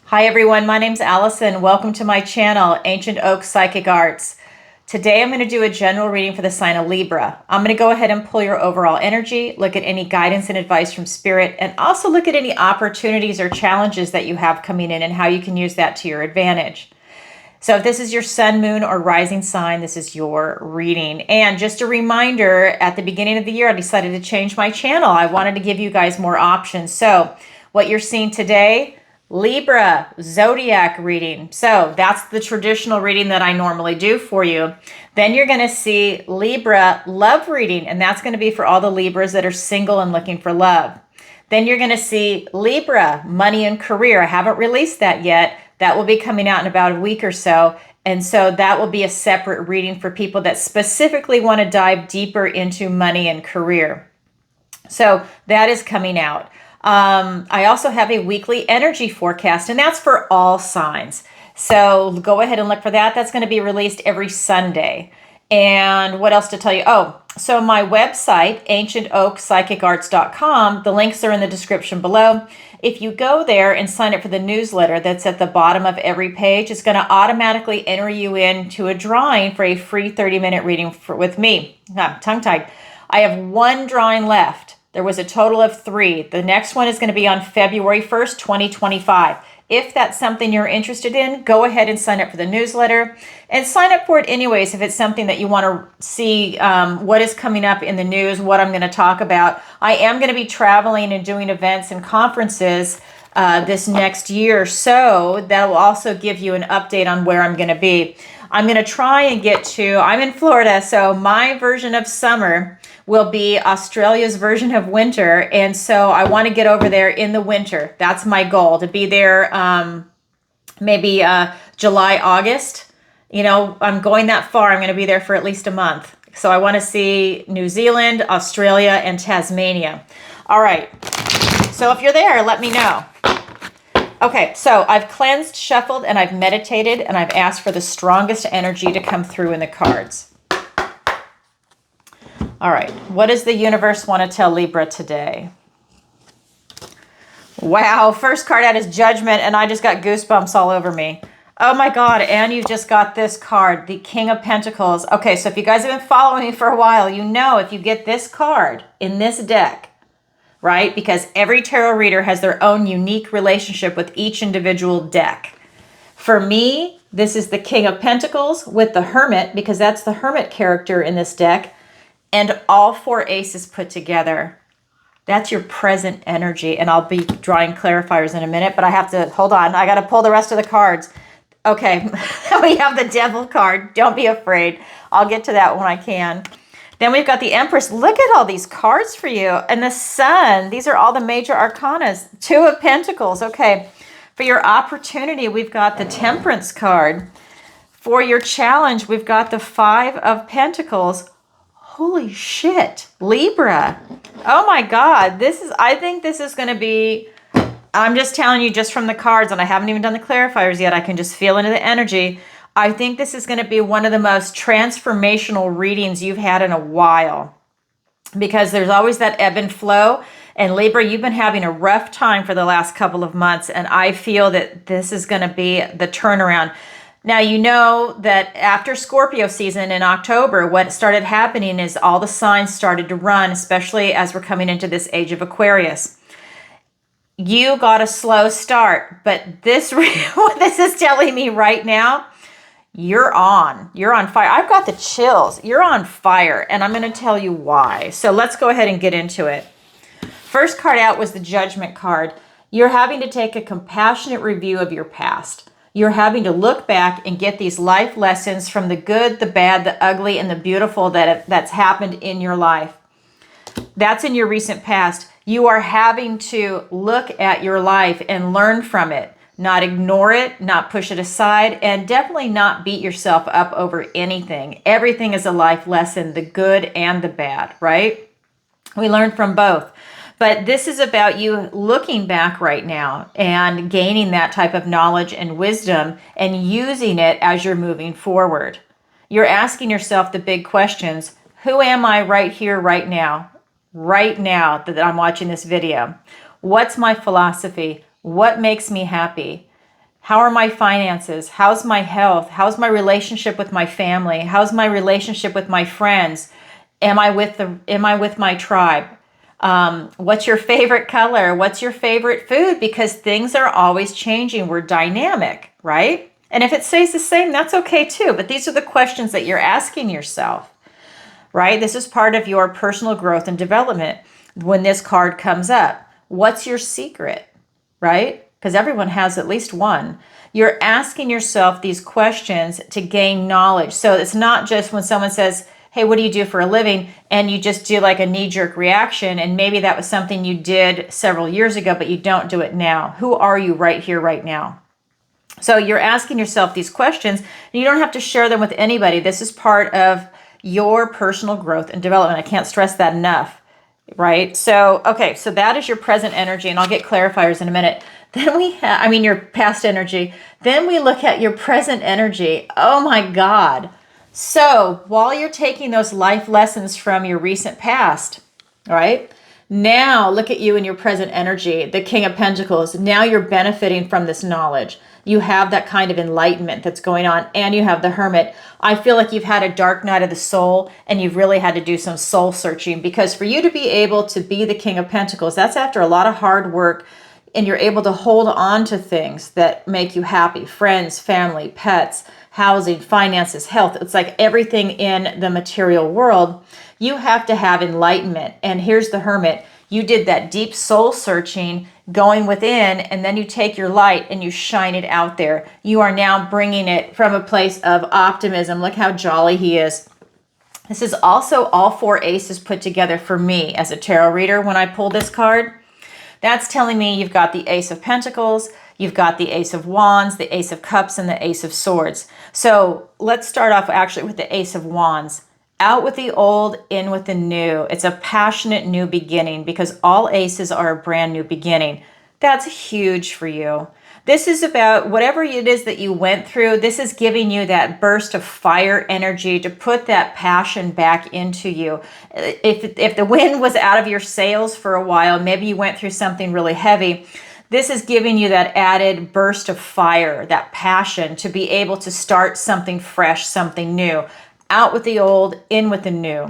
Hi everyone, my name's Allison. Welcome to my channel, Ancient Oak Psychic Arts. Today I'm going to do a general reading for the sign of Libra. I'm going to go ahead and pull your overall energy, look at any guidance and advice from Spirit, and also look at any opportunities or challenges that you have coming in and how you can use that to your advantage. So if this is your sun, moon, or rising sign, this is your reading. And just a reminder, at the beginning of the year, I decided to change my channel. I wanted to give you guys more options. So what you're seeing today, Libra zodiac reading. So that's the traditional reading that I normally do for you. Then you're going to see Libra love reading, and that's going to be for all the Libras that are single and looking for love. Then you're going to see Libra money and career. I haven't released that yet. That will be coming out in about a week or so. And so that will be a separate reading for people that specifically want to dive deeper into money and career. So that is coming out. I also have a weekly energy forecast, and that's for all signs. So go ahead and look for that. That's going to be released every Sunday. And what else to tell you? Oh, so my website, ancientoakpsychicarts.com, the links are in the description below. If you go there and sign up for the newsletter that's at the bottom of every page, it's going to automatically enter you into a drawing for a free 30-minute reading with me. Tongue-tied. I have one drawing left. There was a total of 3. The next one is going to be on February 1st, 2025. If that's something you're interested in, go ahead and sign up for the newsletter and sign up for it anyways if it's something that you want to see what is coming up in the news, what I'm going to talk about. I am going to be traveling and doing events and conferences this next year, so that will also give you an update on where I'm going to be. I'm going to try and get to, I'm in Florida, so my version of summer will be Australia's version of winter. And so I want to get over there in the winter. That's my goal, to be there maybe July, August. You know, I'm going that far. I'm going to be there for at least a month. So I want to see New Zealand, Australia, and Tasmania. All right. So if you're there, let me know. Okay, so I've cleansed, shuffled, and I've meditated, and I've asked for the strongest energy to come through in the cards. All right, what does the universe want to tell Libra today? Wow, first card out is Judgment, and I just got goosebumps all over me. Oh my God, and you just got this card, the King of Pentacles. Okay, so if you guys have been following me for a while, you know if you get this card in this deck, right? Because every tarot reader has their own unique relationship with each individual deck. For me, this is the King of Pentacles with the Hermit, because that's the Hermit character in this deck. And all 4 aces put together. That's your present energy. And I'll be drawing clarifiers in a minute, but I have to, hold on. I got to pull the rest of the cards. Okay, we have the Devil card. Don't be afraid. I'll get to that when I can. Then we've got the Empress. Look at all these cards for you. And the Sun. These are all the major arcanas. 2 of Pentacles. Okay, for your opportunity, we've got the Temperance card. For your challenge, we've got the 5 of Pentacles. Holy shit, Libra. Oh my God, I think this is going to be, I'm just telling you just from the cards, and I haven't even done the clarifiers yet. I can just feel into the energy. I think this is going to be one of the most transformational readings you've had in a while, because there's always that ebb and flow. And Libra, you've been having a rough time for the last couple of months, and I feel that this is going to be the turnaround. Now, you know that after Scorpio season in October, what started happening is all the signs started to run, especially as we're coming into this age of Aquarius. You got a slow start, but what this is telling me right now, you're on fire. I've got the chills. You're on fire, and I'm going to tell you why. So let's go ahead and get into it. First card out was the Judgment card. You're having to take a compassionate review of your past. You're having to look back and get these life lessons from the good, the bad, the ugly, and the beautiful that's happened in your life. That's in your recent past. You are having to look at your life and learn from it, not ignore it, not push it aside, and definitely not beat yourself up over anything. Everything is a life lesson, the good and the bad, right? We learn from both. But this is about you looking back right now and gaining that type of knowledge and wisdom and using it as you're moving forward. You're asking yourself the big questions. Who am I right here, right now? Right now that I'm watching this video. What's my philosophy? What makes me happy? How are my finances? How's my health? How's my relationship with my family? How's my relationship with my friends? Am I with my tribe? What's your favorite color? What's your favorite food? Because things are always changing. We're dynamic, right? And if it stays the same, that's okay too. But these are the questions that you're asking yourself, right? This is part of your personal growth and development when this card comes up. What's your secret, right? Because everyone has at least one. You're asking yourself these questions to gain knowledge. So it's not just when someone says, hey, what do you do for a living? And you just do like a knee-jerk reaction. And maybe that was something you did several years ago, but you don't do it now. Who are you right here, right now? So you're asking yourself these questions, and you don't have to share them with anybody. This is part of your personal growth and development. I can't stress that enough, right? So, okay, so that is your present energy, and I'll get clarifiers in a minute. Then we have, your past energy. Then we look at your present energy. Oh my God. So while you're taking those life lessons from your recent past, all right, now look at you in your present energy, the King of Pentacles. Now you're benefiting from this knowledge. You have that kind of enlightenment that's going on, and you have the Hermit. I feel like you've had a dark night of the soul, and you've really had to do some soul searching, because for you to be able to be the King of Pentacles, that's after a lot of hard work, and you're able to hold on to things that make you happy. Friends, family, pets, housing, finances, health. It's like everything in the material world. You have to have enlightenment. And here's the Hermit. You did that deep soul searching, going within, and then you take your light and you shine it out there. You are now bringing it from a place of optimism. Look how jolly he is. This is also all four aces put together for me as a tarot reader when I pull this card. That's telling me you've got the Ace of Pentacles, you've got the Ace of Wands, the Ace of Cups, and the Ace of Swords. So let's start off actually with the Ace of Wands. Out with the old, in with the new. It's a passionate new beginning, because all aces are a brand new beginning. That's huge for you. This is about whatever it is that you went through. This is giving you that burst of fire energy to put that passion back into you. If the wind was out of your sails for a while, maybe you went through something really heavy. This is giving you that added burst of fire, that passion to be able to start something fresh, something new. Out with the old, in with the new.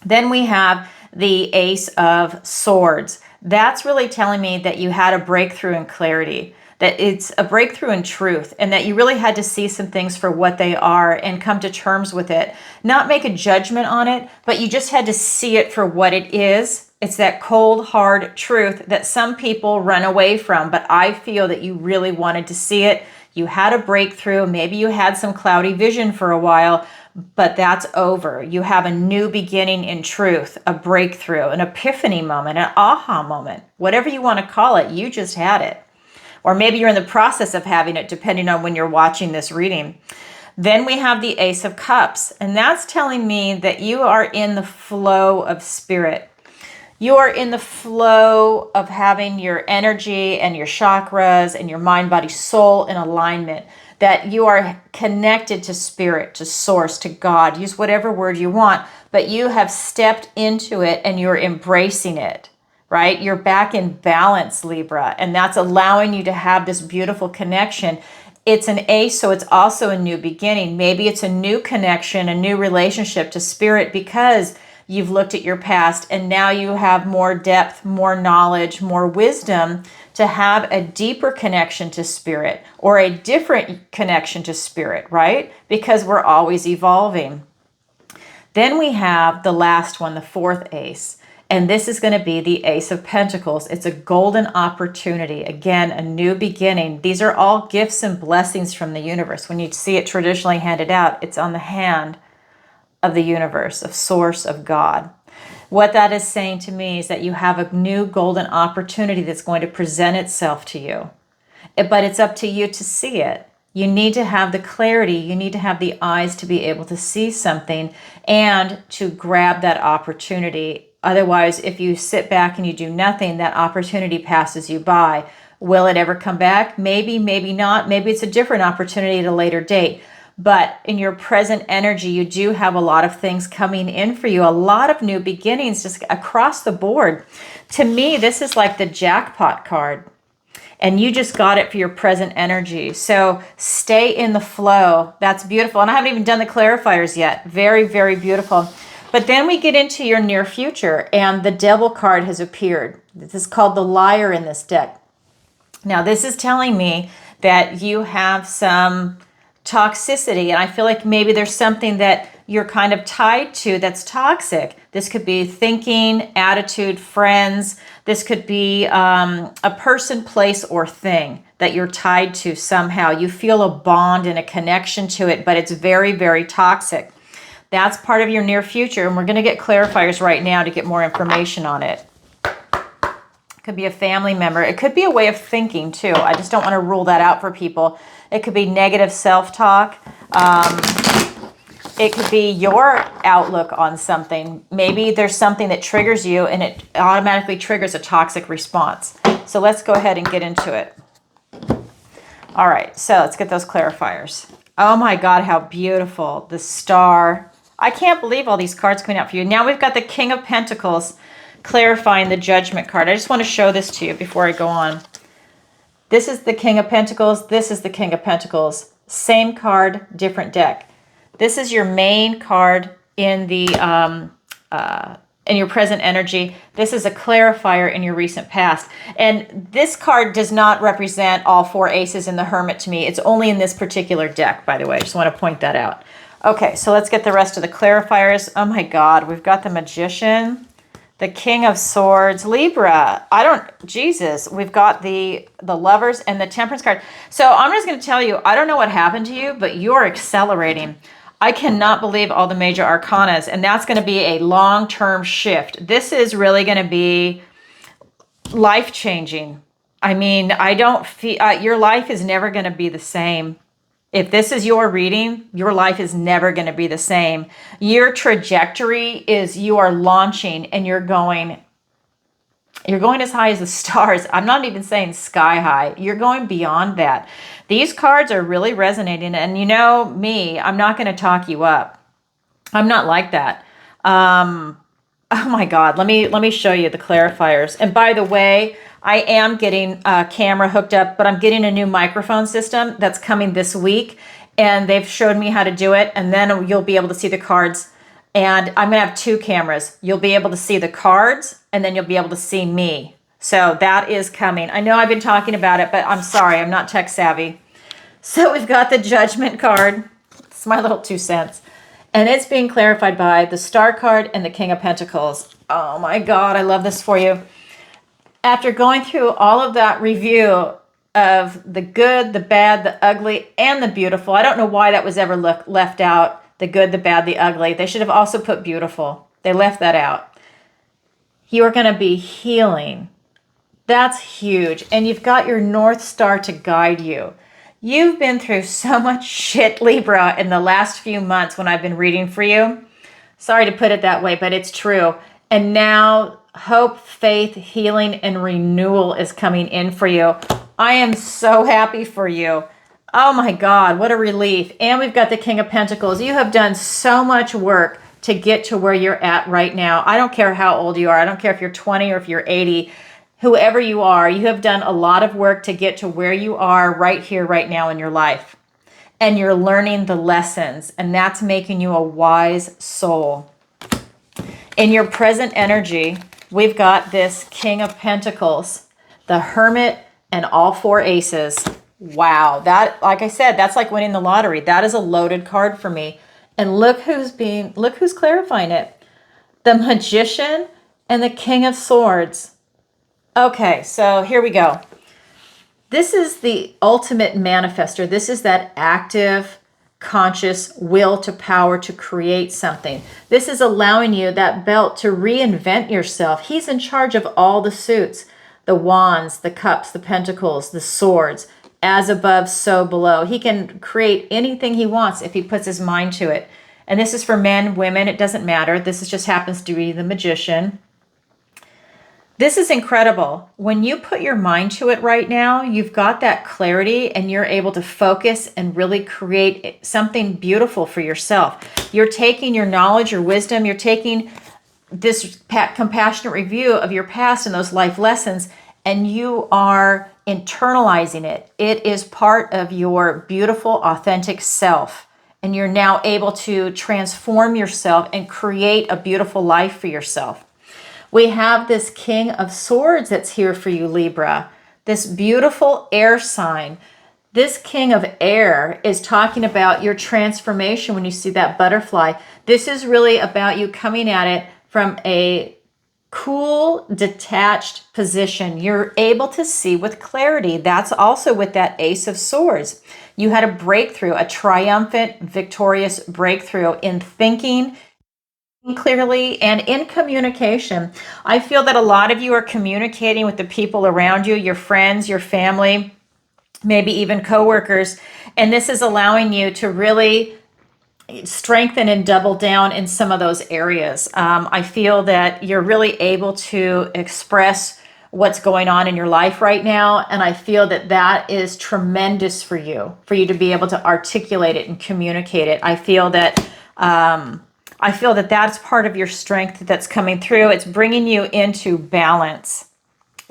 Then we have the Ace of Swords. That's really telling me that you had a breakthrough in clarity, that it's a breakthrough in truth, and that you really had to see some things for what they are and come to terms with it. Not make a judgment on it, but you just had to see it for what it is. It's that cold, hard truth that some people run away from, but I feel that you really wanted to see it. You had a breakthrough. Maybe you had some cloudy vision for a while, but that's over. You have a new beginning in truth, a breakthrough, an epiphany moment, an aha moment, whatever you want to call it. You just had it. Or maybe you're in the process of having it, depending on when you're watching this reading. Then we have the Ace of Cups, and that's telling me that you are in the flow of spirit. You are in the flow of having your energy and your chakras and your mind, body, soul in alignment, that you are connected to spirit, to source, to God. Use whatever word you want, but you have stepped into it and you're embracing it, right? You're back in balance, Libra, and that's allowing you to have this beautiful connection. It's an ace, so it's also a new beginning. Maybe it's a new connection, a new relationship to spirit, because you've looked at your past and now you have more depth, more knowledge, more wisdom to have a deeper connection to spirit, or a different connection to spirit, right? Because we're always evolving. Then we have the last one, the fourth ace. And this is going to be the Ace of Pentacles. It's a golden opportunity. Again, a new beginning. These are all gifts and blessings from the universe. When you see it traditionally handed out, it's on the hand of the universe, of source, of God. What that is saying to me is that you have a new golden opportunity that's going to present itself to you. But it's up to you to see it. You need to have the clarity. You need to have the eyes to be able to see something and to grab that opportunity. Otherwise, if you sit back and you do nothing, that opportunity passes you by. Will it ever come back? Maybe, maybe not. Maybe it's a different opportunity at a later date. But in your present energy, you do have a lot of things coming in for you, a lot of new beginnings just across the board. To me, this is like the jackpot card. and you just got it for your present energy. So stay in the flow. That's beautiful. And I haven't even done the clarifiers yet. Very, very beautiful. But then we get into your near future, and the Devil card has appeared. This is called the Liar in this deck. Now, this is telling me that you have some toxicity, and I feel like maybe there's something that you're kind of tied to that's toxic. This could be thinking, attitude, friends. This could be a person, place, or thing that you're tied to somehow. You feel a bond and a connection to it, but it's very, very toxic. That's part of your near future, and we're going to get clarifiers right now to get more information on it. It could be a family member. It could be a way of thinking, too. I just don't want to rule that out for people. It could be negative self-talk. It could be your outlook on something. Maybe there's something that triggers you, and it automatically triggers a toxic response. So let's go ahead and get into it. All right, so let's get those clarifiers. Oh my God, how beautiful. The Star. I can't believe all these cards coming out for you. Now we've got the King of Pentacles clarifying the Judgment card. I just want to show this to you before I go on. This is the King of Pentacles. This is the King of Pentacles. Same card, different deck. This is your main card in the in your present energy. This is a clarifier in your recent past. And this card does not represent all 4 aces in the Hermit to me. It's only in this particular deck, by the way. I just want to point that out. Okay, so let's get the rest of the clarifiers. Oh my God, we've got the Magician, the King of Swords, Libra. Jesus, we've got the Lovers and the Temperance card. So I'm just going to tell you, I don't know what happened to you, but you're accelerating. I cannot believe all the major arcanas, and that's going to be a long-term shift. This is really going to be life-changing. I mean, I don't feel your life is never going to be the same. If this is your reading, your life is never going to be the same. Your trajectory is you are launching and you're going as high as the stars. I'm not even saying sky high. You're going beyond that. These cards are really resonating. And you know me, I'm not going to talk you up. I'm not like that. Oh my God. Let me show you the clarifiers. And by the way, I am getting a camera hooked up, but I'm getting a new microphone system that's coming this week. And they've showed me how to do it. And then you'll be able to see the cards. And I'm going to have 2 cameras. You'll be able to see the cards, and then you'll be able to see me. So that is coming. I know I've been talking about it, but I'm sorry. I'm not tech savvy. So we've got the Judgment card. It's my little 2 cents. And it's being clarified by the Star card and the King of Pentacles. Oh my God, I love this for you. After going through all of that review of the good, the bad, the ugly, and the beautiful, I don't know why that was ever left out. The good, the bad, the ugly. They should have also put beautiful. They left that out. You are going to be healing. That's huge. And you've got your North Star to guide you. You've been through so much shit, Libra, in the last few months when I've been reading for you. Sorry to put it that way, but it's true. And now hope, faith, healing, and renewal is coming in for you. I am so happy for you. Oh my God, what a relief. And we've got the King of Pentacles. You have done so much work to get to where you're at right now. I don't care how old you are. I don't care if you're 20 or if you're 80. Whoever you are, you have done a lot of work to get to where you are right here, right now in your life. And you're learning the lessons, and that's making you a wise soul. In your present energy, we've got this King of Pentacles, the Hermit, and all 4 aces. Wow, that, like I said, that's like winning the lottery. That is a loaded card for me. And look who's clarifying it. The Magician and the King of Swords. Okay, so here we go. This is the ultimate manifester. This is that active, conscious will to power to create something. This is allowing you, that belt, to reinvent yourself. He's in charge of all the suits, the wands, the cups, the pentacles, the swords. As above, so below. He can create anything he wants if he puts his mind to it. And this is for men, women, it doesn't matter. This just happens to be the Magician. This is incredible. When you put your mind to it right now, you've got that clarity and you're able to focus and really create something beautiful for yourself. You're taking your knowledge, your wisdom, you're taking this compassionate review of your past and those life lessons, and you are internalizing it. It is part of your beautiful, authentic self. And you're now able to transform yourself and create a beautiful life for yourself. We have this King of Swords that's here for you, Libra. This beautiful air sign. This King of Air is talking about your transformation when you see that butterfly. This is really about you coming at it from a cool, detached position. You're able to see with clarity. That's also with that Ace of Swords. You had a breakthrough, a triumphant, victorious breakthrough in thinking clearly and in communication. I feel that a lot of you are communicating with the people around you, your friends, your family, maybe even coworkers, and this is allowing you to really strengthen and double down in some of those areas. I feel that you're really able to express what's going on in your life right now, and I feel that that is tremendous for you to be able to articulate it and communicate it. I feel that that's part of your strength that's coming through. It's bringing you into balance.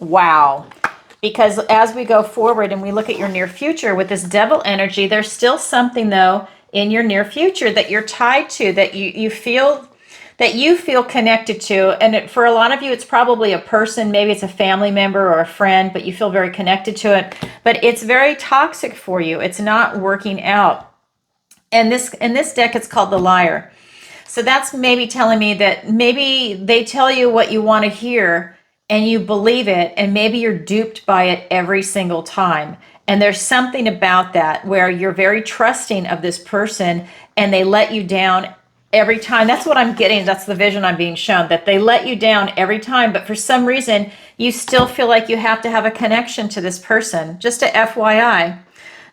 Wow. Because as we go forward and we look at your near future with this Devil energy, there's still something though in your near future that you're tied to, that you feel connected to. And for a lot of you, it's probably a person, maybe it's a family member or a friend, but you feel very connected to it. But it's very toxic for you. It's not working out. And in this deck, it's called the Liar. So that's maybe telling me that maybe they tell you what you want to hear and you believe it, and maybe you're duped by it every single time. And there's something about that where you're very trusting of this person and they let you down every time. That's what I'm getting. That's the vision I'm being shown, that they let you down every time. But for some reason, you still feel like you have to have a connection to this person. Just a FYI.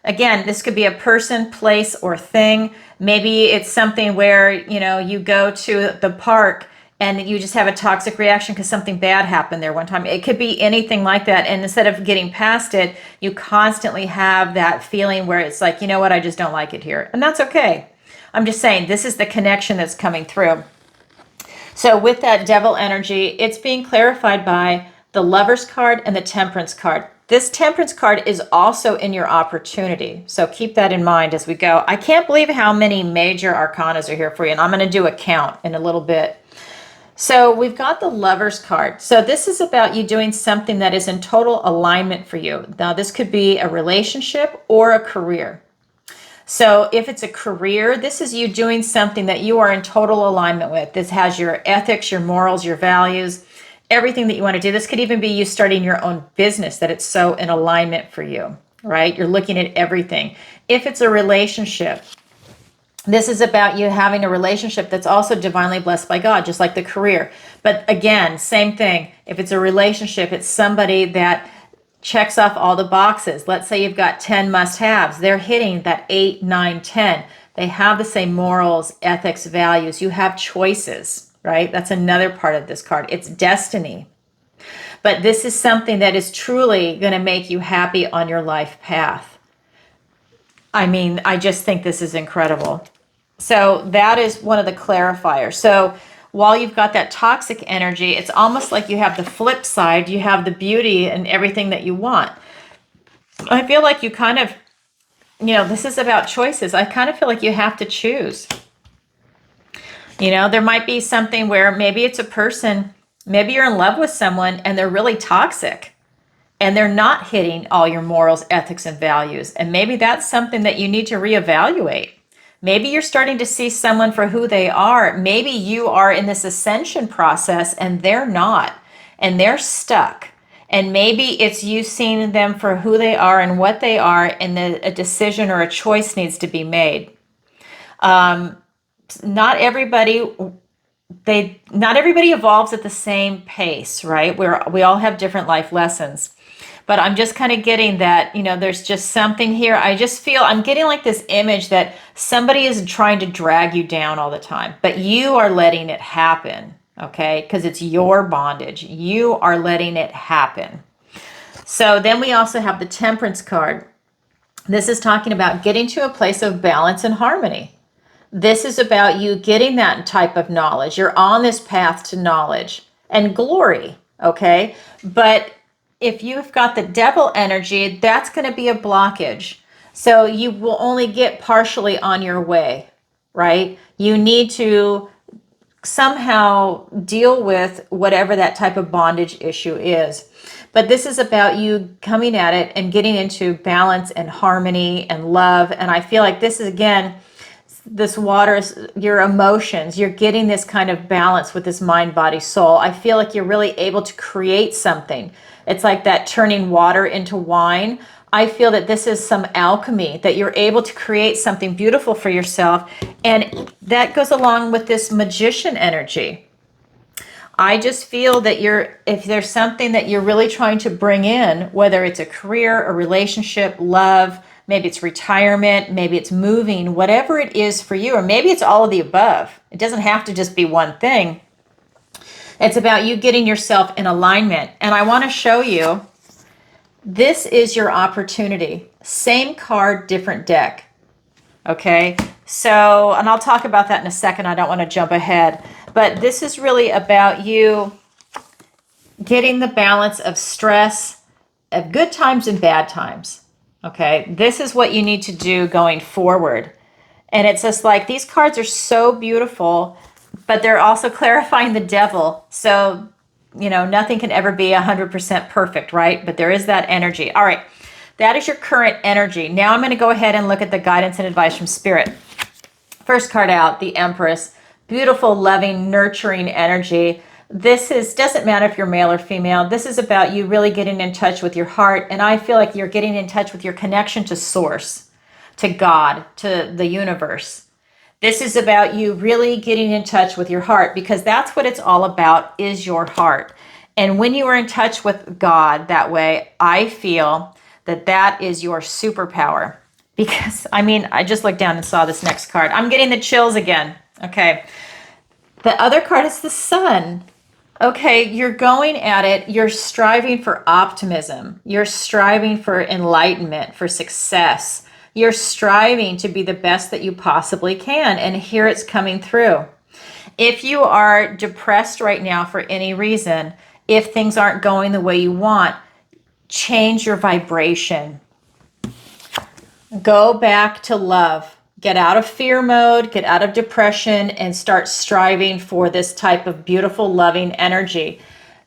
Again, this could be a person, place, or thing. Maybe it's something where, you go to the park and you just have a toxic reaction because something bad happened there one time. It could be anything like that. And instead of getting past it, you constantly have that feeling where it's like, you know what, I just don't like it here. And that's okay. I'm just saying, this is the connection that's coming through. So with that Devil energy, it's being clarified by the Lovers card and the Temperance card. This Temperance card is also in your opportunity. So keep that in mind as we go. I can't believe how many major arcanas are here for you. And I'm going to do a count in a little bit. So we've got the Lovers card. So this is about you doing something that is in total alignment for you. Now, this could be a relationship or a career. So if it's a career, this is you doing something that you are in total alignment with. This has your ethics, your morals, your values, everything that you want to do. This could even be you starting your own business, that it's so in alignment for you, right? You're looking at everything. If it's a relationship, this is about you having a relationship that's also divinely blessed by God, just like the career. But again, same thing. If it's a relationship, it's somebody that checks off all the boxes. Let's say you've got 10 must-haves. They're hitting that 8, 9, 10. They have the same morals, ethics, values. You have choices, right? That's another part of this card. It's destiny. But this is something that is truly going to make you happy on your life path. I mean, I just think this is incredible. So that is one of the clarifiers. So while you've got that toxic energy, it's almost like you have the flip side. You have the beauty and everything that you want. I feel like you kind of, this is about choices. I kind of feel like you have to choose. There might be something where maybe it's a person, maybe you're in love with someone and they're really toxic and they're not hitting all your morals, ethics, and values. And maybe that's something that you need to reevaluate. Maybe you're starting to see someone for who they are. Maybe you are in this ascension process and they're not, and they're stuck. And maybe it's you seeing them for who they are and what they are, and a decision or a choice needs to be made. Not everybody evolves at the same pace, right? We all have different life lessons. But I'm just kind of getting that, there's just something here. I'm getting like this image that somebody is trying to drag you down all the time, but you are letting it happen, okay? Because it's your bondage. You are letting it happen. So then we also have the Temperance card. This is talking about getting to a place of balance and harmony. This is about you getting that type of knowledge. You're on this path to knowledge and glory, okay? But if you've got the devil energy, that's going to be a blockage. So you will only get partially on your way, right? You need to somehow deal with whatever that type of bondage issue is. But this is about you coming at it and getting into balance and harmony and love. And I feel like this is, again, this waters your emotions. You're getting this kind of balance with this mind, body, soul. I feel like you're really able to create something. It's like that turning water into wine. I feel that this is some alchemy, that you're able to create something beautiful for yourself. And that goes along with this magician energy. I just feel that if there's something that you're really trying to bring in, whether it's a career, a relationship, love, maybe it's retirement, maybe it's moving, whatever it is for you, or maybe it's all of the above. It doesn't have to just be one thing. It's about you getting yourself in alignment. And I want to show you, this is your opportunity. Same card, different deck. Okay, so, and I'll talk about that in a second. I don't want to jump ahead. But this is really about you getting the balance of stress, of good times and bad times. Okay, this is what you need to do going forward. And it's just like, these cards are so beautiful, but they're also clarifying the devil. So, you know, nothing can ever be 100% perfect, right? But there is that energy. All right, that is your current energy. Now I'm going to go ahead and look at the guidance and advice from Spirit. First card out, the Empress. Beautiful, loving, nurturing energy. This doesn't matter if you're male or female. This is about you really getting in touch with your heart. And I feel like you're getting in touch with your connection to Source, to God, to the universe. This is about you really getting in touch with your heart, because that's what it's all about, is your heart. And when you are in touch with God that way, I feel that that is your superpower. Because, I mean, I just looked down and saw this next card. I'm getting the chills again. Okay. The other card is the Sun. Okay, you're going at it. You're striving for optimism. You're striving for enlightenment, for success. You're striving to be the best that you possibly can. And here it's coming through. If you are depressed right now for any reason, if things aren't going the way you want, change your vibration. Go back to love. Get out of fear mode, get out of depression, and start striving for this type of beautiful, loving energy.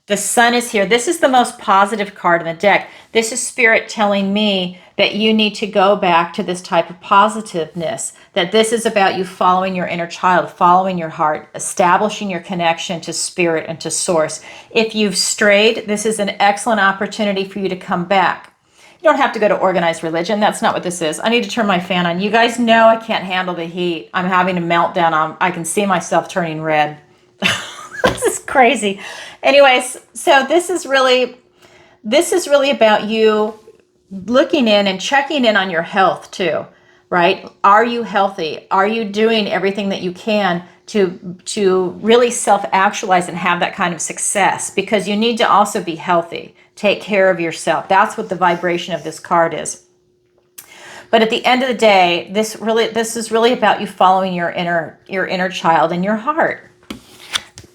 The Sun is here. This is the most positive card in the deck. This is Spirit telling me that you need to go back to this type of positiveness, that this is about you following your inner child, following your heart, establishing your connection to Spirit and to Source. If you've strayed, this is an excellent opportunity for you to come back. You don't have to go to organized religion. That's not what this is. I need to turn my fan on. You guys know I can't handle the heat. I'm having a meltdown. I can see myself turning red. This is crazy. Anyways, so this is really about you looking in and checking in on your health too, right? Are you healthy? Are you doing everything that you can to really self-actualize and have that kind of success? Because you need to also be healthy. Take care of yourself. That's what the vibration of this card is. But at the end of the day, this is really about you following your inner child and your heart.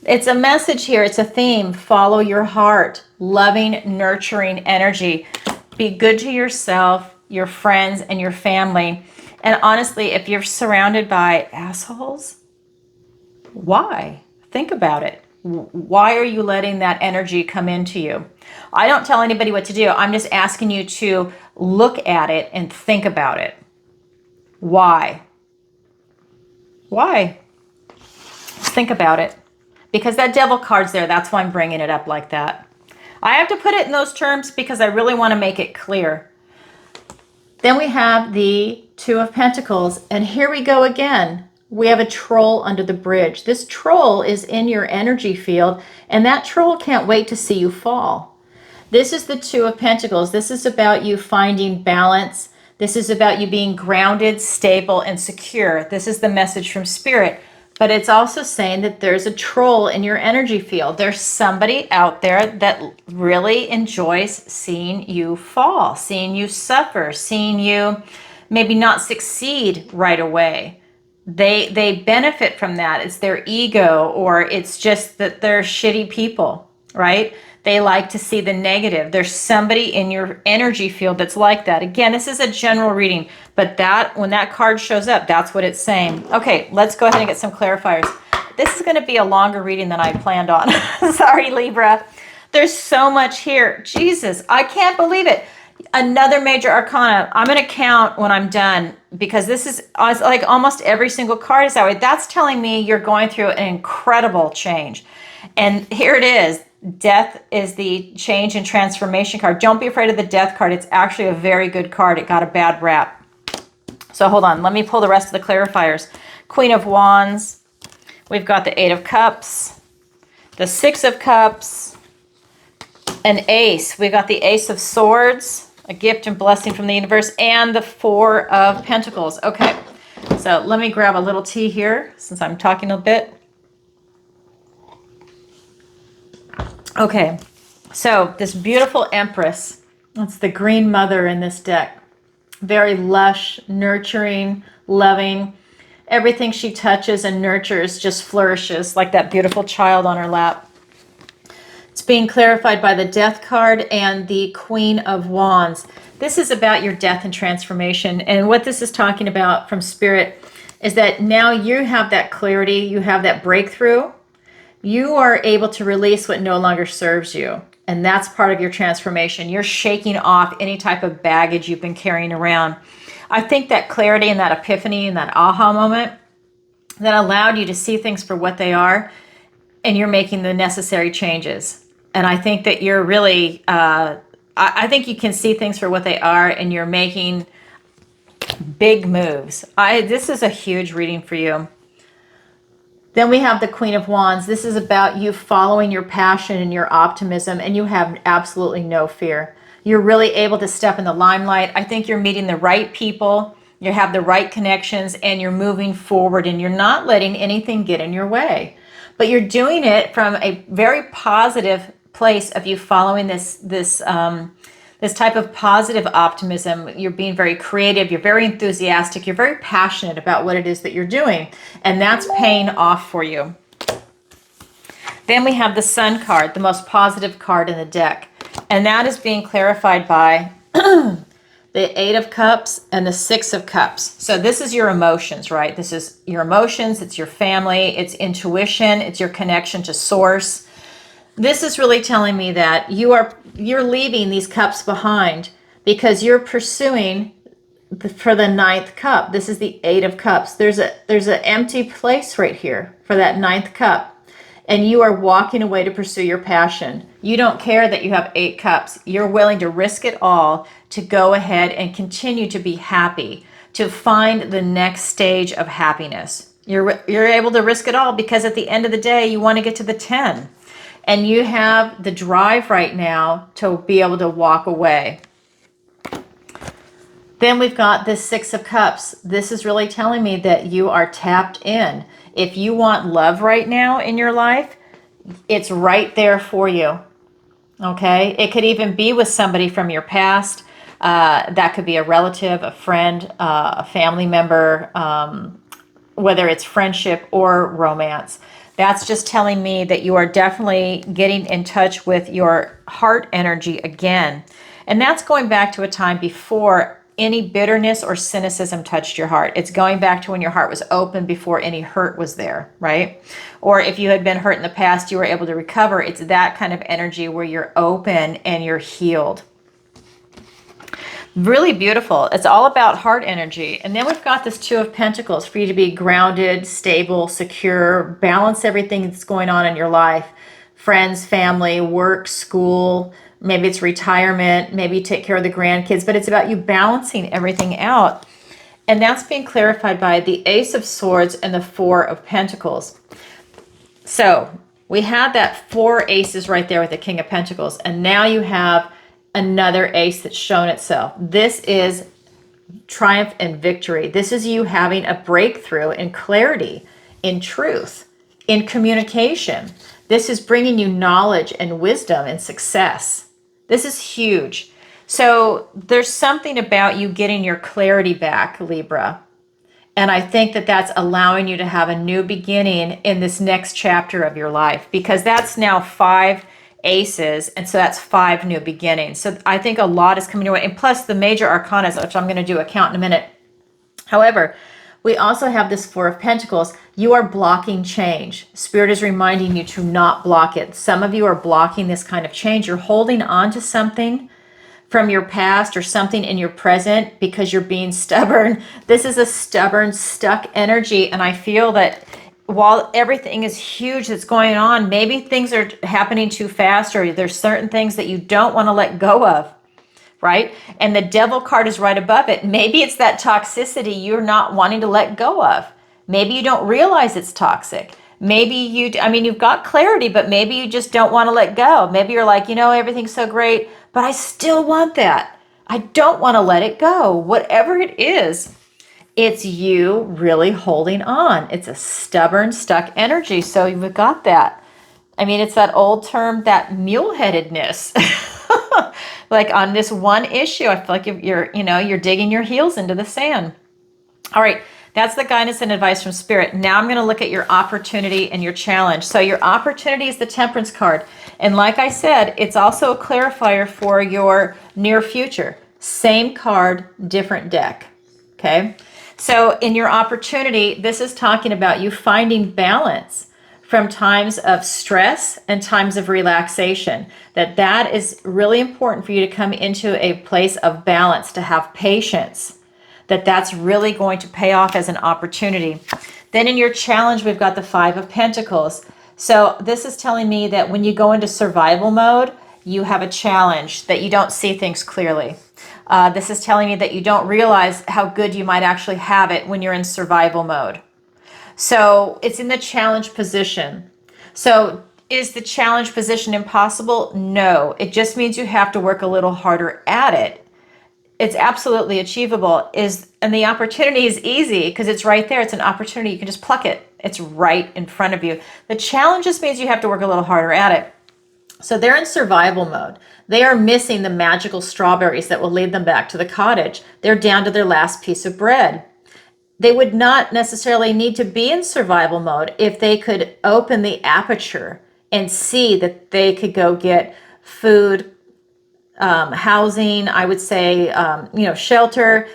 It's a message here. It's a theme. Follow your heart. Loving, nurturing energy. Be good to yourself, your friends, and your family. And honestly, if you're surrounded by assholes, why? Think about it. Why are you letting that energy come into you? I don't tell anybody what to do. I'm just asking you to look at it and think about it. Why? Why? Think about it. Because that devil card's there. That's why I'm bringing it up like that. I have to put it in those terms because I really want to make it clear. Then we have the Two of Pentacles. And here we go again. We have a troll under the bridge. This troll is in your energy field, and that troll can't wait to see you fall. This is the Two of Pentacles. This is about you finding balance. This is about you being grounded, stable, and secure. This is the message from Spirit. But it's also saying that there's a troll in your energy field. There's somebody out there that really enjoys seeing you fall, seeing you suffer, seeing you maybe not succeed right away. They benefit from that. It's their ego, or it's just that they're shitty people, right? They like to see the negative. There's somebody in your energy field that's like that. Again, this is a general reading, but when that card shows up, that's what it's saying. Okay, let's go ahead and get some clarifiers. This is going to be a longer reading than I planned on. Sorry, Libra. There's so much here. Jesus, I can't believe it. Another major arcana. I'm going to count when I'm done because this is like almost every single card is that way. That's telling me you're going through an incredible change. And here it is. Death is the change and transformation card. Don't be afraid of the death card. It's actually a very good card. It got a bad rap. So hold on. Let me pull the rest of the clarifiers. Queen of Wands. We've got the Eight of Cups. The Six of Cups. An Ace. We got the Ace of Swords. A gift and blessing from the universe. And the Four of Pentacles. Okay. So let me grab a little tea here since I'm talking a bit. Okay, so this beautiful Empress, it's the Green Mother in this deck. Very lush, nurturing, loving. Everything she touches and nurtures just flourishes like that beautiful child on her lap. It's being clarified by the Death card and the Queen of Wands. This is about your death and transformation. And what this is talking about from Spirit is that now you have that clarity, you have that breakthrough. You are able to release what no longer serves you. And that's part of your transformation. You're shaking off any type of baggage you've been carrying around. I think that clarity and that epiphany and that aha moment that allowed you to see things for what they are, and you're making the necessary changes. And I think that you're really, I think you can see things for what they are, and you're making big moves. This is a huge reading for you. Then we have the Queen of Wands. This is about you following your passion and your optimism, and you have absolutely no fear. You're really able to step in the limelight. I think you're meeting the right people, you have the right connections, and you're moving forward, and you're not letting anything get in your way. But you're doing it from a very positive place of you following this type of positive optimism. You're being very creative, you're very enthusiastic, you're very passionate about what it is that you're doing, and that's paying off for you. Then we have the Sun card, the most positive card in the deck, and that is being clarified by the Eight of Cups and the Six of Cups. So this is your emotions, right? This is your emotions, it's your family, it's intuition, it's your connection to source. This is really telling me that you're leaving these cups behind because you're pursuing for the ninth cup. This is the Eight of Cups. There's an empty place right here for that ninth cup, and you are walking away to pursue your passion. You don't care that you have 8 cups. You're willing to risk it all to go ahead and continue to be happy, to find the next stage of happiness. You're able to risk it all because at the end of the day, you want to get to the 10. And you have the drive right now to be able to walk away. Then we've got this Six of Cups. This is really telling me that you are tapped in. If you want love right now in your life, it's right there for you. Okay? It could even be with somebody from your past. That could be a relative, a friend, a family member, whether it's friendship or romance. That's just telling me that you are definitely getting in touch with your heart energy again. And that's going back to a time before any bitterness or cynicism touched your heart. It's going back to when your heart was open before any hurt was there, right? Or if you had been hurt in the past, you were able to recover. It's that kind of energy where you're open and you're healed. Really beautiful. It's all about heart energy. And then we've got this Two of Pentacles for you to be grounded, stable, secure, balance everything that's going on in your life. Friends, family, work, school, maybe it's retirement, maybe you take care of the grandkids, but it's about you balancing everything out. And that's being clarified by the Ace of Swords and the Four of Pentacles. So we had that 4 aces right there with the King of Pentacles. And now you have another ace that's shown itself. This is triumph and victory. This is you having a breakthrough in clarity, in truth, in communication. This is bringing you knowledge and wisdom and success. This is huge. So there's something about you getting your clarity back, Libra. And I think that that's allowing you to have a new beginning in this next chapter of your life, because that's now 5 aces, and so that's 5 new beginnings. So I think a lot is coming your way, and plus the major arcana, which I'm going to do a count in a minute. However, we also have this 4 of Pentacles. You are blocking change. Spirit is reminding you to not block it. Some of you are blocking this kind of change. You're holding on to something from your past or something in your present because you're being stubborn. This is a stubborn, stuck energy, and I feel that while everything is huge that's going on, maybe things are happening too fast, or there's certain things that you don't want to let go of, right? And the Devil card is right above it. Maybe it's that toxicity you're not wanting to let go of. Maybe you don't realize it's toxic. Maybe you've got clarity, but maybe you just don't want to let go. Maybe you're like, everything's so great, but I still want that. I don't want to let it go. Whatever it is, it's you really holding on. It's a stubborn, stuck energy. So you've got that. It's that old term, that mule-headedness. Like on this one issue, I feel like you're digging your heels into the sand. All right, that's the guidance and advice from Spirit. Now I'm going to look at your opportunity and your challenge. So your opportunity is the Temperance card. And like I said, it's also a clarifier for your near future. Same card, different deck. Okay? So in your opportunity, this is talking about you finding balance from times of stress and times of relaxation. That is really important for you to come into a place of balance, to have patience. That's really going to pay off as an opportunity. Then in your challenge, we've got the 5 of Pentacles. So this is telling me that when you go into survival mode, you have a challenge, that you don't see things clearly. This is telling me that you don't realize how good you might actually have it when you're in survival mode. So it's in the challenge position. So is the challenge position impossible? No, it just means you have to work a little harder at it. It's absolutely achievable. And the opportunity is easy because it's right there. It's an opportunity. You can just pluck it. It's right in front of you. The challenge just means you have to work a little harder at it. So they're in survival mode. They are missing the magical strawberries that will lead them back to the cottage. They're down to their last piece of bread. They would not necessarily need to be in survival mode if they could open the aperture and see that they could go get food, housing, I would say, shelter,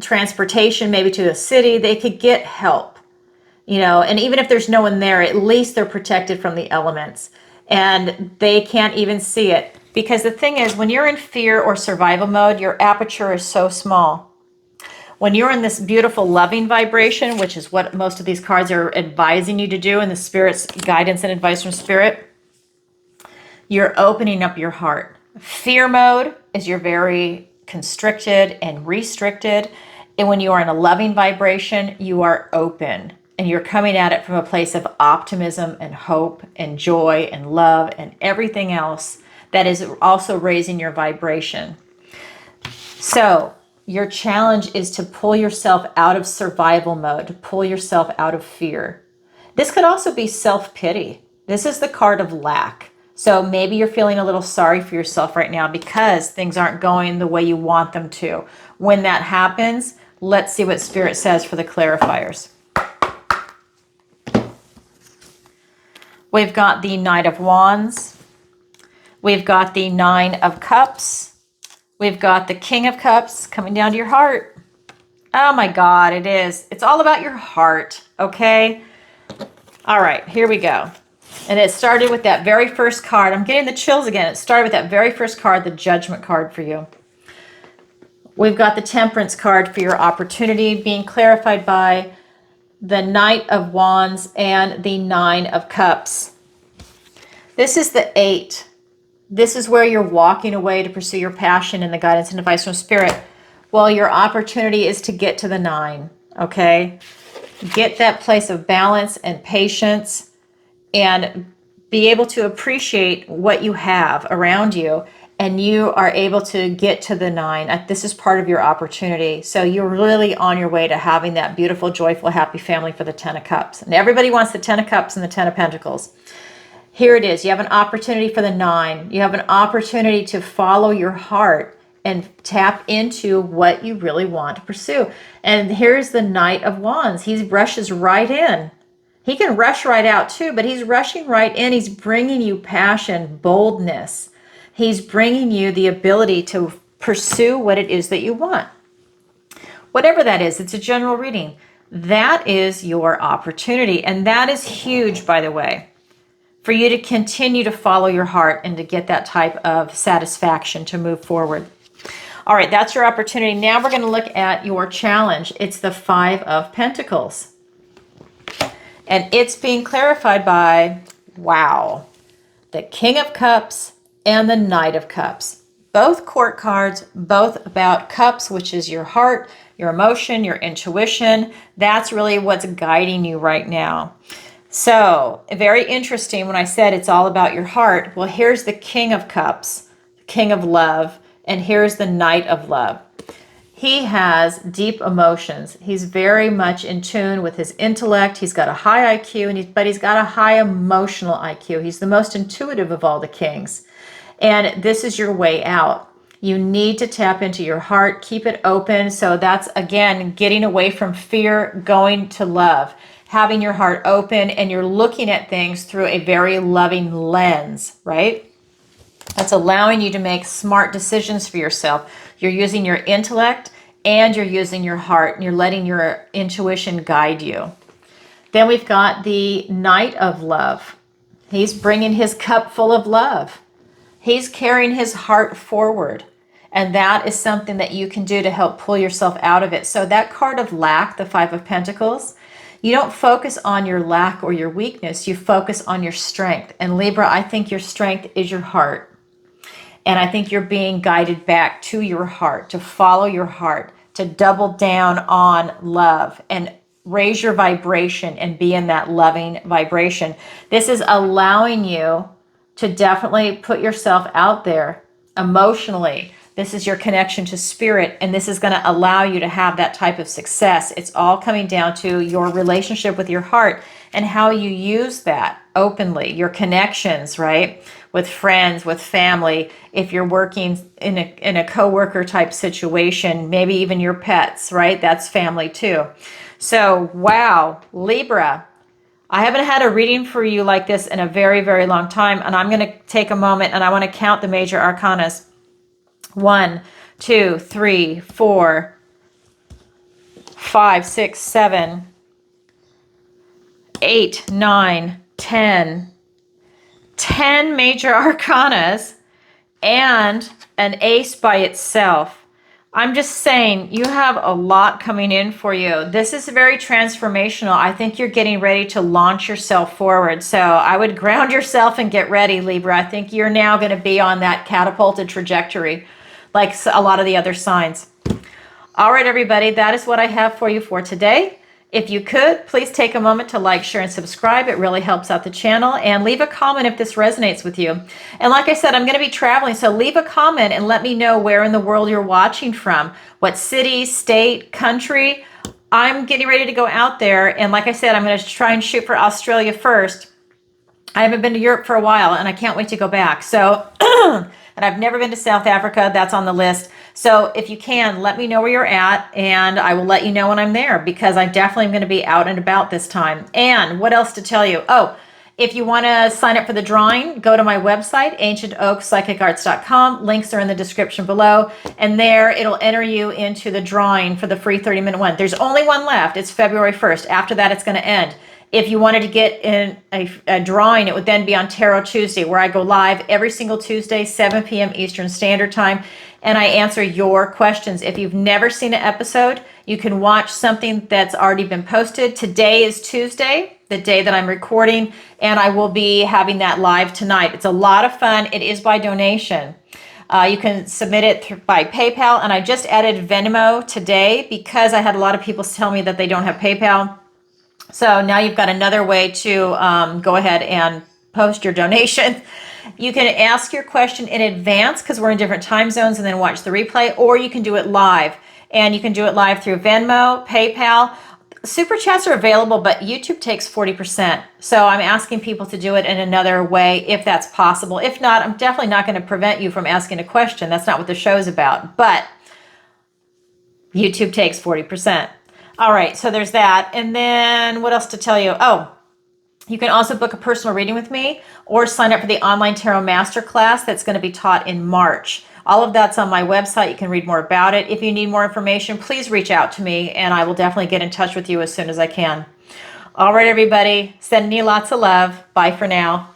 transportation, maybe to a city. They could get help, and even if there's no one there, at least they're protected from the elements, and they can't even see it. Because the thing is, when you're in fear or survival mode, your aperture is so small. When you're in this beautiful loving vibration, which is what most of these cards are advising you to do in the Spirit's guidance and advice from Spirit, you're opening up your heart. Fear mode is you're very constricted and restricted. And when you are in a loving vibration, you are open. And you're coming at it from a place of optimism and hope and joy and love and everything else that is also raising your vibration. So your challenge is to pull yourself out of survival mode, to pull yourself out of fear. This could also be self-pity. This is the card of lack. So maybe you're feeling a little sorry for yourself right now because things aren't going the way you want them to. When that happens, let's see what Spirit says for the clarifiers. We've got the Knight of Wands. We've got the 9 of Cups. We've got the King of Cups coming down to your heart. Oh my God, it is. It's all about your heart, okay? All right, here we go. And it started with that very first card. I'm getting the chills again. It started with that very first card, the Judgment card for you. We've got the Temperance card for your opportunity being clarified by the Knight of Wands and the 9 of Cups. This is the 8. This is where you're walking away to pursue your passion and the guidance and advice from Spirit. Well, your opportunity is to get to the 9, okay? Get that place of balance and patience and be able to appreciate what you have around you, and you are able to get to the 9. This is part of your opportunity. So you're really on your way to having that beautiful, joyful, happy family for the 10 of Cups. And everybody wants the 10 of Cups and the 10 of Pentacles. Here it is. You have an opportunity for the 9. You have an opportunity to follow your heart and tap into what you really want to pursue. And here's the Knight of Wands. He rushes right in. He can rush right out too, but he's rushing right in. He's bringing you passion, boldness. He's bringing you the ability to pursue what it is that you want. Whatever that is, it's a general reading. That is your opportunity. And that is huge, by the way, for you to continue to follow your heart and to get that type of satisfaction to move forward. All right, that's your opportunity. Now we're going to look at your challenge. It's the Five of Pentacles. And it's being clarified by, wow, the King of Cups and the Knight of Cups. Both court cards, both about cups, which is your heart, your emotion, your intuition. That's really what's guiding you right now. So, very interesting when I said it's all about your heart. Well, here's the King of Cups, the King of Love, and here's the Knight of Love. He has deep emotions. He's very much in tune with his intellect. He's got a high IQ, but he's got a high emotional IQ. He's the most intuitive of all the kings. And this is your way out. You need to tap into your heart, keep it open. So that's, again, getting away from fear, going to love, having your heart open, and you're looking at things through a very loving lens, right? That's allowing you to make smart decisions for yourself. You're using your intellect and you're using your heart, and you're letting your intuition guide you. Then we've got the Knight of Love. He's bringing his cup full of love. He's carrying his heart forward. And that is something that you can do to help pull yourself out of it. So that card of lack, the Five of Pentacles, you don't focus on your lack or your weakness. You focus on your strength. And Libra, I think your strength is your heart. And I think you're being guided back to your heart, to follow your heart, to double down on love and raise your vibration and be in that loving vibration. This is allowing you to definitely put yourself out there emotionally. This is your connection to spirit, and this is going to allow you to have that type of success. It's all coming down to your relationship with your heart and how you use that openly, your connections, right? With friends, with family, if you're working in a coworker type situation, maybe even your pets, right? That's family too. So, wow, Libra, I haven't had a reading for you like this in a very, very long time. And I'm going to take a moment and I want to count the major arcanas. 1, 2, 3, 4, 5, 6, 7, 8, 9, 10. 10 major arcanas and an ace by itself. I'm just saying, you have a lot coming in for you. This is very transformational. I think you're getting ready to launch yourself forward. So I would ground yourself and get ready, Libra. I think you're now going to be on that catapulted trajectory, like a lot of the other signs. All right, everybody, that is what I have for you for today. If you could, please take a moment to like, share, and subscribe. It really helps out the channel. And leave a comment if this resonates with you. And like I said, I'm going to be traveling, so leave a comment and let me know where in the world you're watching from. What city, state, country. I'm getting ready to go out there. And like I said, I'm going to try and shoot for Australia first. I haven't been to Europe for a while, and I can't wait to go back. So, and I've never been to South Africa. That's on the list. So if you can, let me know where you're at, and I will let you know when I'm there, because I definitely am going to be out and about this time. And what else to tell you? Oh, if you want to sign up for the drawing, go to my website, ancientoakpsychicarts.com. Links are in the description below. And there, it'll enter you into the drawing for the free 30-minute one. There's only one left. It's February 1st. After that, it's going to end. If you wanted to get in a drawing, it would then be on Tarot Tuesday, where I go live every single Tuesday, 7 p.m. Eastern Standard Time, and I answer your questions. If you've never seen an episode, you can watch something that's already been posted. Today is Tuesday, the day that I'm recording, and I will be having that live tonight. It's a lot of fun. It is by donation. You can submit it by PayPal, and I just added Venmo today because I had a lot of people tell me that they don't have PayPal. So now you've got another way to go ahead and post your donation. You can ask your question in advance because we're in different time zones, and then watch the replay, or you can do it live. And you can do it live through Venmo, PayPal. Super chats are available, but YouTube takes 40%. So I'm asking people to do it in another way if that's possible. If not, I'm definitely not going to prevent you from asking a question. That's not what the show's about. But YouTube takes 40%. All right, so there's that. And then what else to tell you? Oh, You can also book a personal reading with me or sign up for the online tarot masterclass that's going to be taught in March. All of that's on my website. You can read more about it. If you need more information, please reach out to me and I will definitely get in touch with you as soon as I can. All right, everybody, sending you lots of love. Bye for now.